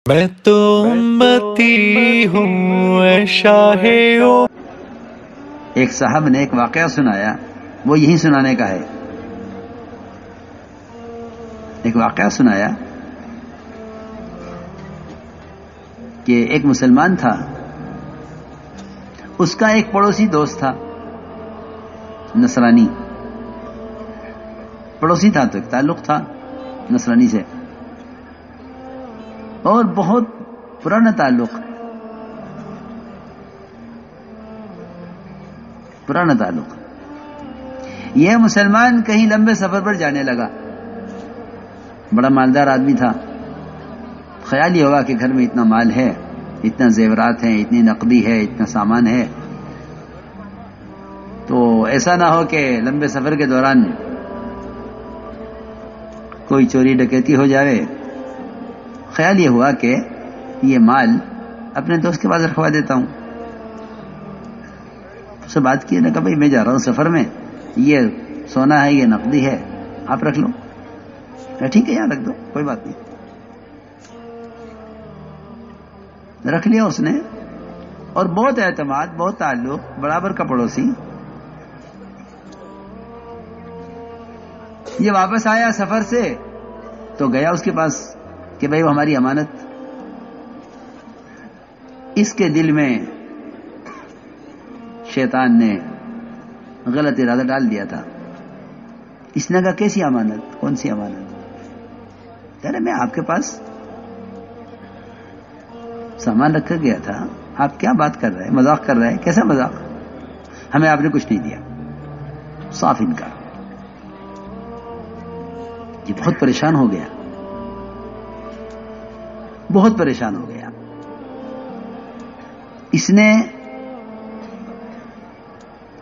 میں تو امتی ہوں اے شاہ ایک صاحب نے ایک واقعہ سنایا، وہ یہی سنانے کا ہے۔ ایک واقعہ سنایا کہ ایک مسلمان تھا، اس کا ایک پڑوسی دوست تھا نصرانی، پڑوسی تھا تو ایک تعلق تھا نصرانی سے، اور بہت پرانا تعلق، پرانا تعلق۔ یہ مسلمان کہیں لمبے سفر پر جانے لگا، بڑا مالدار آدمی تھا، خیال یہ ہوا کہ گھر میں اتنا مال ہے، اتنا زیورات ہیں، اتنی نقدی ہے، اتنا سامان ہے، تو ایسا نہ ہو کہ لمبے سفر کے دوران کوئی چوری ڈکیتی ہو جائے۔ خیال یہ ہوا کہ یہ مال اپنے دوست کے پاس رکھوا دیتا ہوں۔ اس سے بات کی، نے کہا بھائی میں جا رہا ہوں سفر میں، یہ سونا ہے، یہ نقدی ہے، آپ رکھ لو۔ ٹھیک ہے، یہاں رکھ دو، کوئی بات نہیں۔ رکھ لیا اس نے، اور بہت اعتماد، بہت تعلق، برابر کا پڑوسی۔ یہ واپس آیا سفر سے تو گیا اس کے پاس کہ بھائی وہ ہماری امانت۔ اس کے دل میں شیطان نے غلط ارادہ ڈال دیا تھا۔ اس نے کہا کیسی امانت، کون سی امانت؟ کہہ رہے میں آپ کے پاس سامان رکھ کر گیا تھا، آپ کیا بات کر رہے ہیں، مذاق کر رہے ہیں؟ کیسا مذاق؟ ہمیں آپ نے کچھ نہیں دیا، صاف انکار۔ یہ بہت پریشان ہو گیا، بہت پریشان ہو گیا۔ اس نے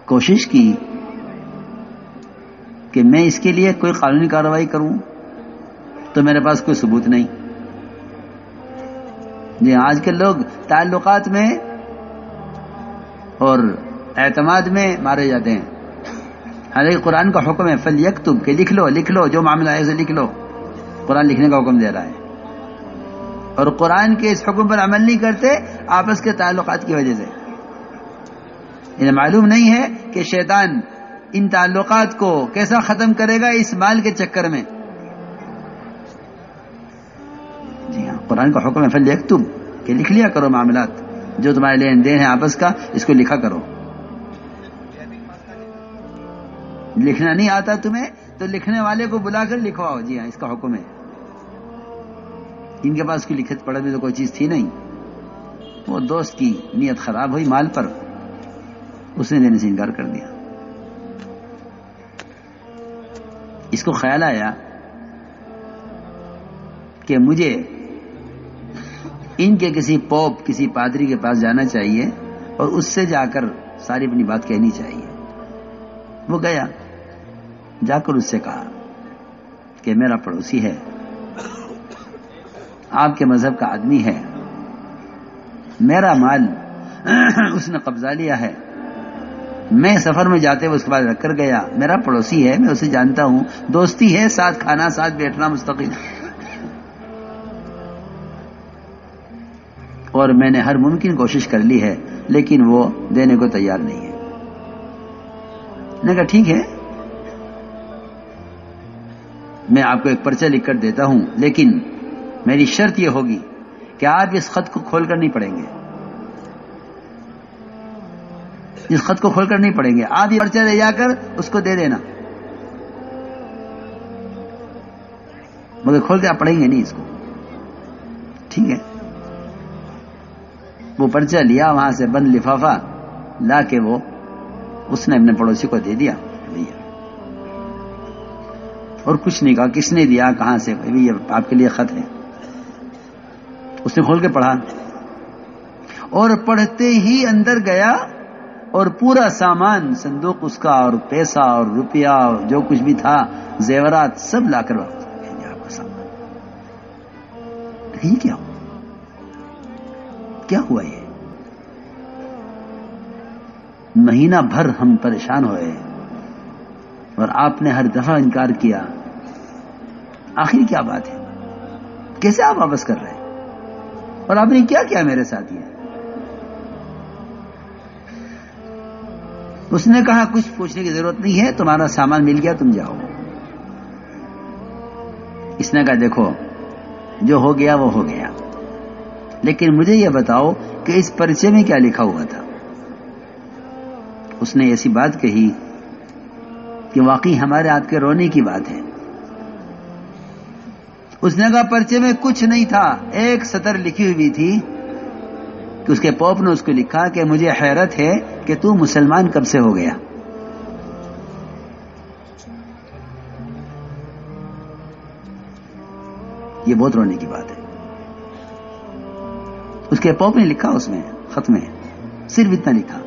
کوشش کی کہ میں اس کے لیے کوئی قانونی کارروائی کروں، تو میرے پاس کوئی ثبوت نہیں۔ جی آج کل لوگ تعلقات میں اور اعتماد میں مارے جاتے ہیں۔ حالانکہ قرآن کا حکم ہے فَلْيَكْتُبْ، کہ لکھ لو، لکھ لو، جو معاملہ ہے اسے لکھ لو۔ قرآن لکھنے کا حکم دے رہا ہے، اور قرآن کے اس حکم پر عمل نہیں کرتے آپس کے تعلقات کی وجہ سے۔ انہیں معلوم نہیں ہے کہ شیطان ان تعلقات کو کیسا ختم کرے گا اس مال کے چکر میں۔ جی ہاں، قرآن کا حکم ہے فَلْيَكْتُبْ، کہ لکھ لیا کرو معاملات، جو تمہارے لین دین ہے آپس کا، اس کو لکھا کرو۔ لکھنا نہیں آتا تمہیں تو لکھنے والے کو بلا کر لکھواؤ۔ جی ہاں، اس کا حکم ہے۔ ان کے پاس کوئی لکھت پڑھت بھی تو کوئی چیز تھی نہیں، وہ دوست کی نیت خراب ہوئی مال پر، اس نے دینے سے انکار کر دیا۔ اس کو خیال آیا کہ مجھے ان کے کسی پوپ، کسی پادری کے پاس جانا چاہیے اور اس سے جا کر ساری اپنی بات کہنی چاہیے۔ وہ گیا، جا کر اس سے کہا کہ میرا پڑوسی ہے، آپ کے مذہب کا آدمی ہے، میرا مال اس نے قبضہ لیا ہے، میں سفر میں جاتے ہوئے اس کے بعد رکھ کر گیا، میرا پڑوسی ہے، میں اسے جانتا ہوں، دوستی ہے، ساتھ کھانا، ساتھ بیٹھنا مستقل، اور میں نے ہر ممکن کوشش کر لی ہے لیکن وہ دینے کو تیار نہیں ہے۔ میں نے کہا ٹھیک ہے، میں آپ کو ایک پرچہ لکھ کر دیتا ہوں، لیکن میری شرط یہ ہوگی کہ آپ اس خط کو کھول کر نہیں پڑھیں گے، اس خط کو کھول کر نہیں پڑھیں گے، آپ یہ پرچہ لے جا کر اس کو دے دینا، مگر کھول کے آپ پڑھیں گے نہیں اس کو۔ ٹھیک ہے، وہ پرچہ لیا، وہاں سے بند لفافہ لا کے وہ اس نے اپنے پڑوسی کو دے دیا، اور کچھ نہیں کہا کس نے دیا، کہاں سے، یہ آپ کے لیے خط ہے۔ اس نے کھول کے پڑھا، اور پڑھتے ہی اندر گیا اور پورا سامان، صندوق اس کا، اور پیسہ اور روپیہ اور جو کچھ بھی تھا، زیورات، سب لا کر واپس آپ کا سامان۔ یہ کیا ہوا؟ کیا ہوا؟ یہ مہینہ بھر ہم پریشان ہوئے اور آپ نے ہر دفعہ انکار کیا، آخر کیا بات ہے؟ کیسے آپ واپس کر رہے ہیں؟ اور آپ نے کیا کیا میرے ساتھ یہ؟ اس نے کہا کچھ پوچھنے کی ضرورت نہیں ہے، تمہارا سامان مل گیا، تم جاؤ۔ اس نے کہا دیکھو جو ہو گیا وہ ہو گیا، لیکن مجھے یہ بتاؤ کہ اس پرچے میں کیا لکھا ہوا تھا؟ اس نے ایسی بات کہی کہ واقعی ہمارے آپ کے رونے کی بات ہے۔ اس نے کہا پرچے میں کچھ نہیں تھا، ایک سطر لکھی ہوئی تھی کہ اس کے پوپ نے اس کو لکھا کہ مجھے حیرت ہے کہ تو مسلمان کب سے ہو گیا۔ یہ بہت رونے کی بات ہے۔ اس کے پوپ نے لکھا اس میں خط میں صرف اتنا لکھا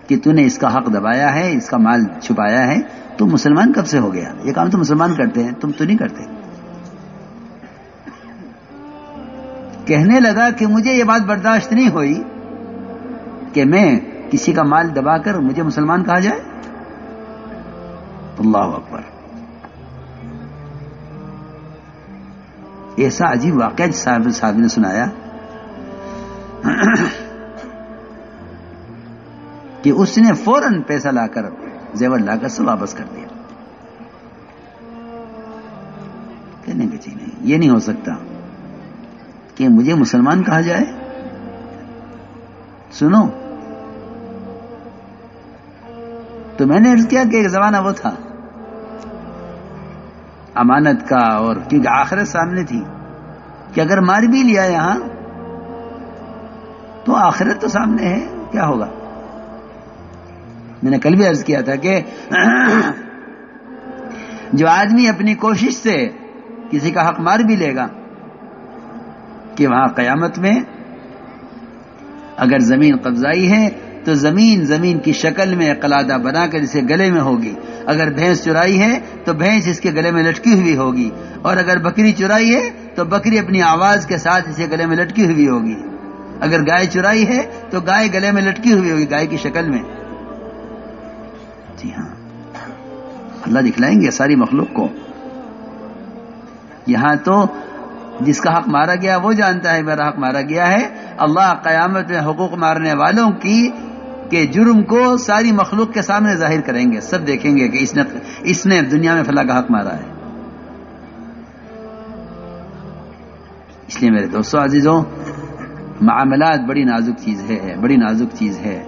کہ تو نے اس کا حق دبایا ہے، اس کا مال چھپایا ہے، تو مسلمان کب سے ہو گیا؟ یہ کام تو مسلمان کرتے ہیں، تم تو نہیں کرتے۔ کہنے لگا کہ مجھے یہ بات برداشت نہیں ہوئی کہ میں کسی کا مال دبا کر مجھے مسلمان کہا جائے۔ اللہ اکبر۔ ایسا عجیب واقعہ صاحب نے سنایا کہ اس نے فوراً پیسہ لا کر زیور لا کر سب واپس کر دیا۔ کہنے کہ جی نہیں، یہ نہیں ہو سکتا کہ مجھے مسلمان کہا جائے۔ سنو، تو میں نے عرض کیا کہ ایک زمانہ وہ تھا امانت کا، اور کیونکہ آخرت سامنے تھی کہ اگر مار بھی لیا یہاں تو آخرت تو سامنے ہے، کیا ہوگا؟ میں نے کل بھی عرض کیا تھا کہ جو آدمی اپنی کوشش سے کسی کا حق مار بھی لے گا کہ وہاں قیامت میں اگر زمین قبضائی ہے تو زمین کی شکل میں قلادہ بنا کر اسے گلے میں ہوگی، اگر بھینس چرائی ہے تو بھینس اس کے گلے میں لٹکی ہوئی ہوگی، اور اگر بکری چرائی ہے تو بکری اپنی آواز کے ساتھ اسے گلے میں لٹکی ہوئی ہوگی، اگر گائے چرائی ہے تو گائے گلے میں لٹکی ہوئی ہوگی، گائے کی شکل میں۔ جی ہاں، اللہ دکھلائیں گے ساری مخلوق کو۔ یہاں تو جس کا حق مارا گیا وہ جانتا ہے میرا حق مارا گیا ہے، اللہ قیامت میں حقوق مارنے والوں کی کے جرم کو ساری مخلوق کے سامنے ظاہر کریں گے، سب دیکھیں گے کہ اس نے دنیا میں فلاں کا حق مارا ہے۔ اس لیے میرے دوستو عزیزوں، معاملات بڑی نازک چیز ہے، بڑی نازک چیز ہے۔